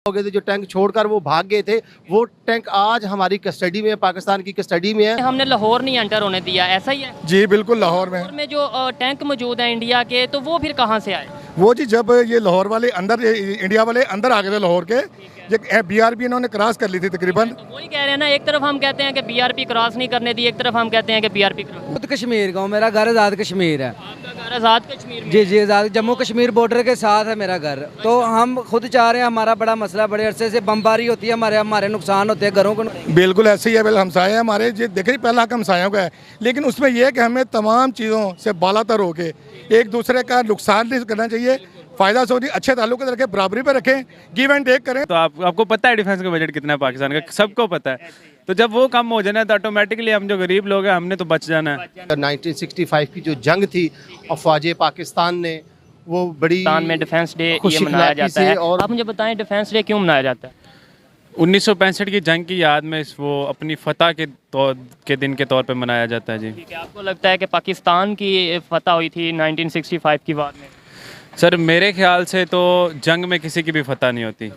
हो गए थे, जो टैंक छोड़कर वो भाग गए थे, वो टैंक आज हमारी कस्टडी में है, पाकिस्तान की कस्टडी में है। हमने लाहौर नहीं एंटर होने दिया, ऐसा ही है? जी बिल्कुल, लाहौर में। लाहौर में जो टैंक मौजूद है इंडिया के, तो वो फिर कहाँ से आए? वो जी जब ये लाहौर वाले अंदर, इंडिया वाले अंदर आ गए थे लाहौर के, ये बीआरबी इन्होंने क्रॉस कर ली थी तकरीबन। तो वही कह रहे हैं ना, एक तरफ हम कहते हैं कि बीआरपी क्रॉस नहीं करने दी, एक तरफ हम कहते हैं कि बीआरपी क्रॉस। खुद कश्मीर का हूँ, मेरा घर आज़ाद कश्मीर है। आपका घर आज़ाद कश्मीर में? जी जी, आज़ाद जम्मू कश्मीर बॉर्डर के साथ है मेरा घर। तो हम खुद चाह रहे हैं, हमारा बड़ा मसला, बड़े अरसे से बमबारी होती है, हमारे नुकसान होते हैं घरों को। बिल्कुल ऐसे ही है, बिल्कुल हमसाए हैं हमारे, जी देखिए पहला हक हमसायों का है, लेकिन उसमें यह है कि हमें तमाम चीज़ों से बालातर होके एक दूसरे का नुकसान नहीं करना चाहिए, फ़ायदा सोची अच्छे ताल्लुक रखें, बराबरी पे रखें, गिव एंड टेक करें। तो आपको पता है डिफेंस का बजट कितना है पाकिस्तान का, सबको पता है। तो जब वो कम हो जाना है तो ऑटोमेटिकली हम जो गरीब लोग हैं हमने तो बच जाना है। 1965 की जो जंग थी अफवाज पाकिस्तान ने, वो बड़ी पाकिस्तान में डिफेंस डे ये खुशी मनाया खिलाफी जाता से है। और आप मुझे बताएं डिफेंस डे क्यों मनाया जाता है? 1965 की जंग की याद में वो अपनी फतह के दिन के तौर पे मनाया जाता है जी। ठीक है, आपको लगता है कि पाकिस्तान की फतह हुई थी 1965 की वार में? सर मेरे ख्याल से तो जंग में किसी की भी फतह नहीं होती,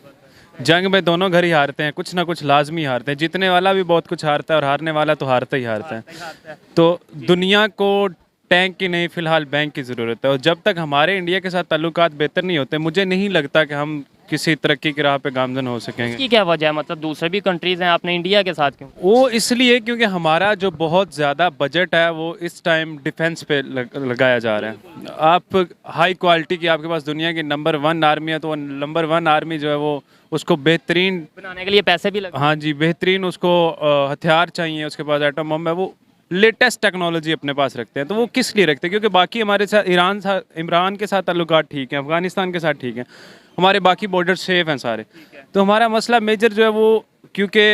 जंग में दोनों घर ही हारते हैं, कुछ ना कुछ लाजमी हारते हैं, जीतने वाला भी बहुत कुछ हारता है और हारने वाला तो हारता ही हारता है। तो दुनिया को टैंक की नहीं, फिलहाल बैंक की ज़रूरत है, और जब तक हमारे इंडिया के साथ ताल्लुकात बेहतर नहीं होते, मुझे नहीं लगता कि हम किसी तरक्की की राह पे गामजन हो सकेंगे। इसकी क्या वजह है? मतलब दूसरे भी कंट्रीज़ हैं, आपने इंडिया के साथ क्यों? वो इसलिए क्योंकि हमारा जो बहुत ज़्यादा बजट है वो इस टाइम डिफेंस पे लगाया जा रहा है। आप हाई क्वालिटी की, आपके पास दुनिया की नंबर 1 आर्मी है, तो वो नंबर 1 आर्मी जो है वो उसको बेहतरीन बनाने के लिए पैसे भी लगे। हाँ जी, बेहतरीन उसको हथियार चाहिए, उसके पास एटम बम है, वो लेटेस्ट टेक्नोलॉजी अपने पास रखते हैं। तो वो किस लिए रखते हैं? क्योंकि बाकी हमारे साथ इमरान के साथ ताल्लुकात ठीक हैं, अफगानिस्तान के साथ ठीक हैं, हमारे बाकी बॉर्डर सेफ हैं सारे। तो हमारा मसला मेजर जो है वो, क्योंकि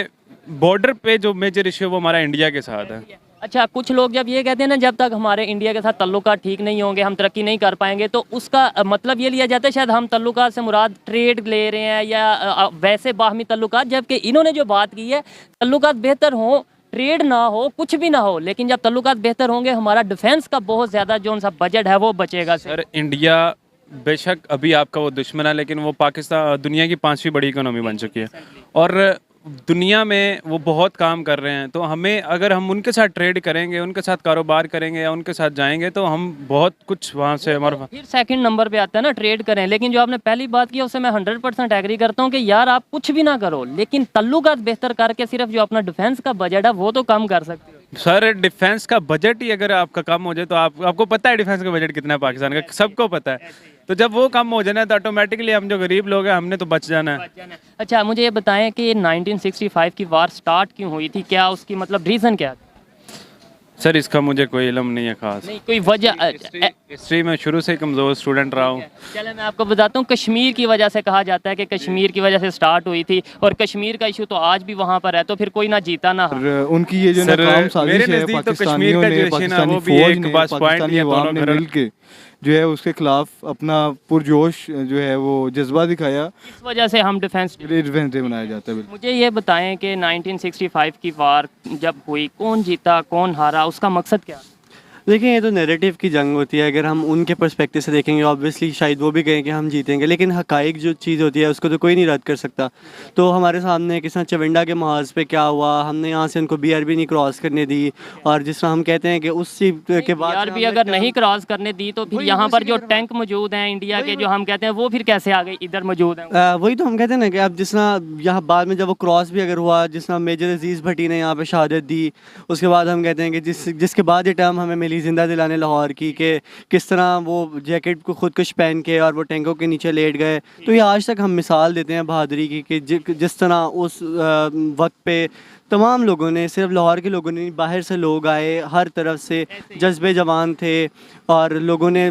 बॉर्डर पे जो मेजर इशू है वो हमारा इंडिया के साथ है। अच्छा, कुछ लोग जब ये कहते हैं ना, जब तक हमारे इंडिया के साथ तल्लुकात ठीक नहीं होंगे हम तरक्की नहीं कर पाएंगे, तो उसका मतलब ये लिया जाता है शायद हम तल्लुकात से मुराद ट्रेड ले रहे हैं या वैसे बाहमी तल्लुकात, जबकि इन्होंने जो बात की है तल्लुकात बेहतर हों, ट्रेड ना हो, कुछ भी ना हो, लेकिन जब तल्लुकात बेहतर होंगे हमारा डिफेंस का बहुत ज़्यादा जो उनका बजट है वो बचेगा। सर इंडिया बेशक अभी आपका वो दुश्मन है, लेकिन वो पाकिस्तान दुनिया की 5वीं बड़ी इकोनॉमी बन चुकी है और दुनिया में वो बहुत काम कर रहे हैं। तो हमें, अगर हम उनके साथ ट्रेड करेंगे, उनके साथ कारोबार करेंगे या उनके साथ जाएंगे, तो हम बहुत कुछ वहाँ से हमारा फिर सेकंड नंबर पे आता है ना ट्रेड करें। लेकिन जो आपने पहली बात की उससे मैं 100% एग्री करता हूँ कि यार आप कुछ भी ना करो, लेकिन तल्लुकात बेहतर करके सिर्फ जो अपना डिफेंस का बजट है वो तो कम कर सकते हो। सर डिफेंस का बजट ही अगर आपका कम हो जाए तो आपको पता है डिफेंस का बजट कितना है पाकिस्तान का, सबको पता है। तो जब वो कम हो जाना है तो ऑटोमेटिकली हम जो गरीब लोग हैं हमने तो बच जाना है। अच्छा, मुझे ये बताएं कि 1965 की वार स्टार्ट क्यों हुई थी? क्या उसकी मतलब रीज़न क्या था? सर इसका मुझे कोई इल्म नहीं है खास, नहीं कोई वजह। हिस्ट्री में शुरू से कमज़ोर स्टूडेंट रहा हूँ। चले मैं आपको बताता हूँ, कश्मीर की वजह से कहा जाता है कि कश्मीर की वजह से स्टार्ट हुई थी, और कश्मीर का इशू तो आज भी वहाँ पर है, तो फिर कोई ना जीता ना हारा। उनकी ये जो नाकाम साजिश है पाकिस्तानियों ने, पाकिस्तानी फौज ने, पाकिस्तानी अवाम ने मिल के जो है उसके खिलाफ अपना पुरजोश जो है वो जज्बा दिखाया। इस वजह से हम डिफेंस डे मनाया जाता है। मुझे ये बताएं कि 1965 की वार जब हुई, कौन जीता कौन हारा, उसका मकसद क्या? देखिए ये तो नैरेटिव की जंग होती है। अगर हम उनके पर्सपेक्टिव से देखेंगे ऑब्वियसली शायद वो भी कहें कि हम जीतेंगे, लेकिन हकाइक जो चीज़ होती है उसको तो कोई नहीं रद्द कर सकता। तो हमारे सामने किस तरह चविंडा के महाज पे क्या हुआ, हमने यहाँ से उनको बीआरबी नहीं क्रॉस करने दी, और जिस तरह हम कहते हैं कि उस चीज़ के बाद बीआरबी अगर नहीं क्रॉस करने दी तो फिर यहाँ पर जो टैंक मौजूद हैं इंडिया के, जो हम कहते हैं वो फिर कैसे आ गए इधर मौजूद हैं? वही तो हम कहते हैं ना कि अब जिस तरह यहाँ बाद में जब वो क्रॉस भी अगर हुआ, जिस तरह मेजर अजीज़ भट्टी ने यहाँ पे शहादत दी, उसके बाद हम कहते हैं कि जिसके बाद ये टर्म हमें मिली जिंदा दिलाने लाहौर की, कि किस तरह वो जैकेट को खुदकुश पहन के और वो टैंकों के नीचे लेट गए। तो ये आज तक हम मिसाल देते हैं बहादुरी की कि जिस तरह उस वक्त पे तमाम लोगों ने, सिर्फ लाहौर के लोगों ने, बाहर से लोग आए, हर तरफ से जज्बे जवान थे और लोगों ने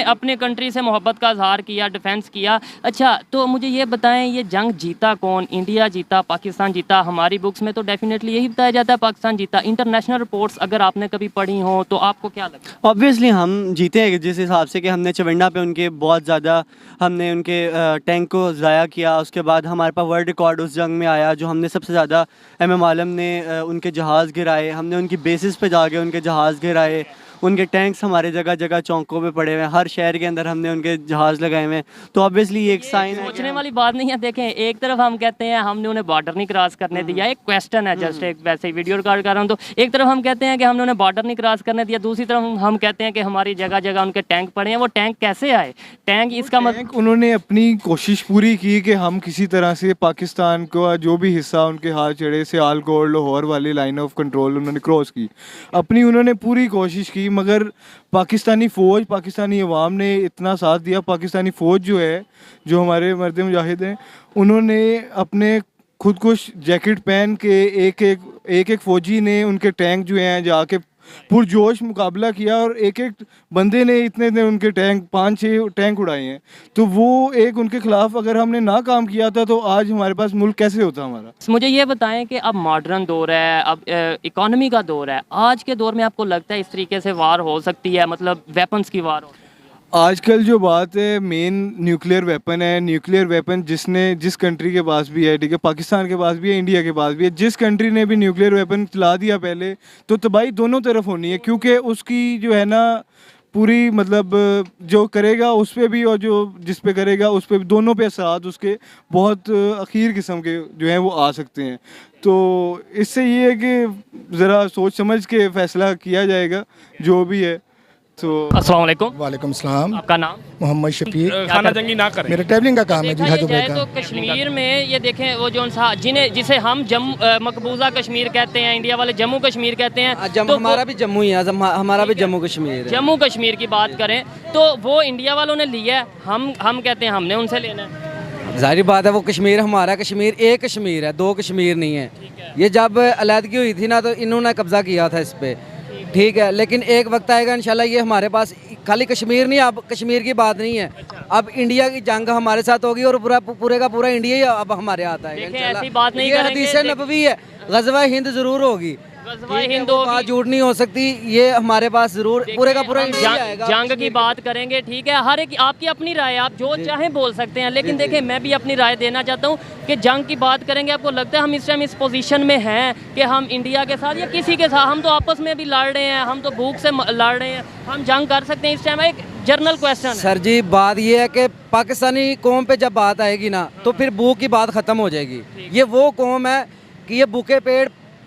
अपने कंट्री से मोहब्बत का इजहार किया, डिफेंस किया। अच्छा, तो मुझे ये बताएं ये जंग जीता कौन? इंडिया जीता, पाकिस्तान जीता? हमारी बुक्स में तो डेफिनेटली यही बताया जाता है पाकिस्तान जीता। इंटरनेशनल रिपोर्ट्स अगर आपने कभी पढ़ी हो तो आपको क्या लगता है? ऑब्वियसली हम जीते हैं जिस हिसाब से कि हमने चविंडा पे उनके बहुत ज़्यादा, हमने उनके टैंक को ज़ाया किया। उसके बाद हमारे पास वर्ल्ड रिकॉर्ड उस जंग में आया जो हमने सबसे ज़्यादा एम एम आलम ने उनके जहाज़ गिराए, हमने उनकी बेसिस पे जाके उनके जहाज़ गिराए। उनके टैंक्स हमारे जगह जगह चौकों पे पड़े हुए हैं, हर शहर के अंदर हमने उनके जहाज़ लगाए हुए हैं। तो ऑब्वियसली ये एक साइन है। सोचने वाली बात नहीं है। देखें, एक तरफ हम कहते हैं हमने उन्हें बॉर्डर नहीं क्रॉस करने दिया, एक क्वेश्चन है, जस्ट एक वैसे ही वीडियो रिकॉर्ड कर रहा हूँ, तो एक तरफ हम कहते हैं कि हमने उन्हें बॉर्डर नहीं क्रॉस करने दिया, दूसरी तरफ हम कहते हैं कि हमारी जगह जगह उनके टैंक पड़े हैं। वो टैंक कैसे आए? टैंक इसका मतलब उन्होंने अपनी कोशिश पूरी की कि हम किसी तरह से पाकिस्तान को जो भी हिस्सा उनके हाथ चढ़े, सियालकोट लाहौर वाली लाइन ऑफ कंट्रोल उन्होंने क्रॉस की, अपनी उन्होंने पूरी कोशिश की, मगर पाकिस्तानी फ़ौज, पाकिस्तानी अवाम ने इतना साथ दिया। पाकिस्तानी फ़ौज जो है, जो हमारे मर्द मुजाहिद हैं, उन्होंने अपने खुद को जैकेट पहन के एक फ़ौजी ने उनके टैंक जो हैं जाके पुरजोश मुकाबला किया, और एक बंदे ने इतने उनके टैंक 5-6 टैंक उड़ाए हैं। तो वो एक उनके खिलाफ अगर हमने ना काम किया था तो आज हमारे पास मुल्क कैसे होता हमारा। मुझे ये बताएं कि अब मॉडर्न दौर है, अब इकोनॉमी का दौर है, आज के दौर में आपको लगता है इस तरीके से वार हो सकती है, मतलब वेपन्स की वार हो? आजकल जो बात है मेन न्यूक्लियर वेपन है। न्यूक्लियर वेपन जिस कंट्री के पास भी है, ठीक है, पाकिस्तान के पास भी है, इंडिया के पास भी है, जिस कंट्री ने भी न्यूक्लियर वेपन चला दिया पहले, तो तबाही दोनों तरफ होनी है, क्योंकि उसकी जो है ना पूरी मतलब जो करेगा उस पर भी और जो जिस पे करेगा उस पे भी, दोनों पे असरात उसके बहुत अखीर किस्म के जो हैं वो आ सकते हैं। तो इससे ये है कि ज़रा सोच समझ के फ़ैसला किया जाएगा जो भी है। तो अस्सलाम वालेकुम। वालेकुम सलाम। आपका नाम? मोहम्मद शफीक। खाना जंगी ना करें। मेरा ट्रैवलिंग का काम है जी, देखा हाजो जाए का। तो कश्मीर में ये देखें, वो जो जिसे हम मकबूजा कश्मीर कहते हैं, इंडिया वाले जम्मू कश्मीर कहते हैं, तो हमारा भी जम्मू ही है, हमारा भी जम्मू कश्मीर है। जम्मू कश्मीर की बात करें तो वो इंडिया वालों ने लिया है, हम कहते हैं हमने उनसे लेना है। जाहिर बात है, वो कश्मीर हमारा कश्मीर एक कश्मीर है, दो कश्मीर नहीं है। ये जब अलहदगी हुई थी ना, तो इन्होंने कब्जा किया था इस पे, ठीक है, लेकिन एक वक्त आएगा इंशाल्लाह ये हमारे पास खाली कश्मीर नहीं, अब कश्मीर की बात नहीं है, अब इंडिया की जंग हमारे साथ होगी और पूरे का पूरा इंडिया ही अब हमारे हाथ आएगा इंशाल्लाह। ऐसी बात नहीं ये करेंगे, हदीस नबवी है, गज़वा हिंद जरूर होगी, हिंद बात झूठ नहीं हो सकती, ये हमारे पास जरूर पूरे का पूरा इंडिया आएगा। जंग की बात करेंगे, ठीक है, हर एक आपकी अपनी राय, आप जो चाहें बोल सकते हैं, लेकिन देखें मैं भी अपनी राय देना चाहता हूँ कि जंग की बात करेंगे, आपको लगता है हम इस टाइम इस पोजीशन में हैं कि हम इंडिया के साथ या किसी के साथ, हम तो आपस में भी लड़ रहे हैं, हम तो भूख से लड़ रहे हैं, हम जंग कर सकते हैं इस टाइम? एक जनरल क्वेश्चन सर जी, बात ये है कि पाकिस्तानी कौम पे जब बात आएगी ना, तो फिर भूख की बात ख़त्म हो जाएगी। ये वो कौम है कि ये भूखे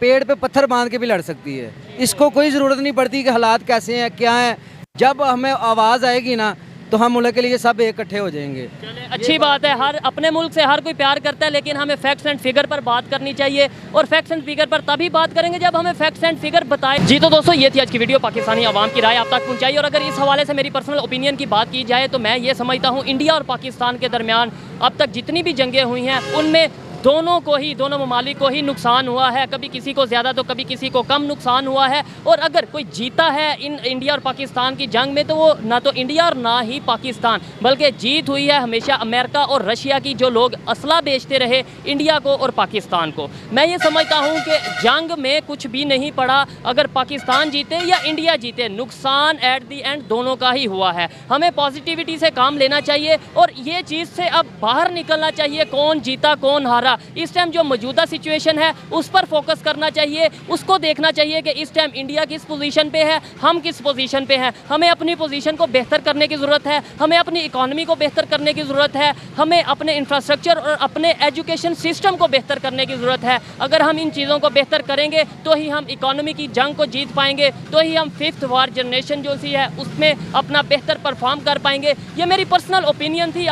पेड़ पे पत्थर बांध के भी लड़ सकती है, इसको कोई ज़रूरत नहीं पड़ती कि हालात कैसे हैं क्या हैं। जब हमें आवाज़ आएगी ना, तो हम मुल्क के लिए सब इकट्ठे हो जाएंगे। अच्छी बात है, हर अपने मुल्क से हर कोई प्यार करता है, लेकिन हमें फैक्ट्स एंड फिगर पर बात करनी चाहिए, और फैक्ट्स एंड फिगर पर तभी बात करेंगे जब हमें फैक्ट्स एंड फिगर बताए। जी तो दोस्तों, ये थी आज की वीडियो, पाकिस्तानी आवाम की राय आप तक पहुंचाई, और अगर इस हवाले से मेरी पर्सनल ओपिनियन की बात की जाए तो मैं ये समझता हूँ इंडिया और पाकिस्तान के दरमियान अब तक जितनी भी जंगें हुई हैं उनमें दोनों ममालिक को ही नुकसान हुआ है, कभी किसी को ज़्यादा तो कभी किसी को कम नुकसान हुआ है। और अगर कोई जीता है इन इंडिया और पाकिस्तान की जंग में, तो वो ना तो इंडिया और ना ही पाकिस्तान, बल्कि जीत हुई है हमेशा अमेरिका और रशिया की, जो लोग असला बेचते रहे इंडिया को और पाकिस्तान को। मैं ये समझता हूँ कि जंग में कुछ भी नहीं पड़ा, अगर पाकिस्तान जीते या इंडिया जीते, नुकसान एट दी एंड दोनों का ही हुआ है। हमें पॉजिटिविटी से काम लेना चाहिए और ये चीज़ से अब बाहर निकलना चाहिए, कौन जीता कौन हारा। इस टाइम जो मौजूदा सिचुएशन है उस पर फोकस करना चाहिए, उसको देखना चाहिए कि इस टाइम इंडिया किस पोजीशन पे है, हम किस पोजीशन पे हैं। हमें अपनी पोजीशन को बेहतर करने की ज़रूरत है, हमें अपनी इकोनॉमी को बेहतर करने की ज़रूरत है, हमें अपने इंफ्रास्ट्रक्चर और अपने एजुकेशन सिस्टम को बेहतर करने की ज़रूरत है। अगर हम इन चीज़ों को बेहतर करेंगे तो ही हम इकोनॉमी की जंग को जीत पाएंगे, तो ही हम 5th वार जनरेशन जो सी है उसमें अपना बेहतर परफॉर्म कर पाएंगे। ये मेरी पर्सनल ओपिनियन थी।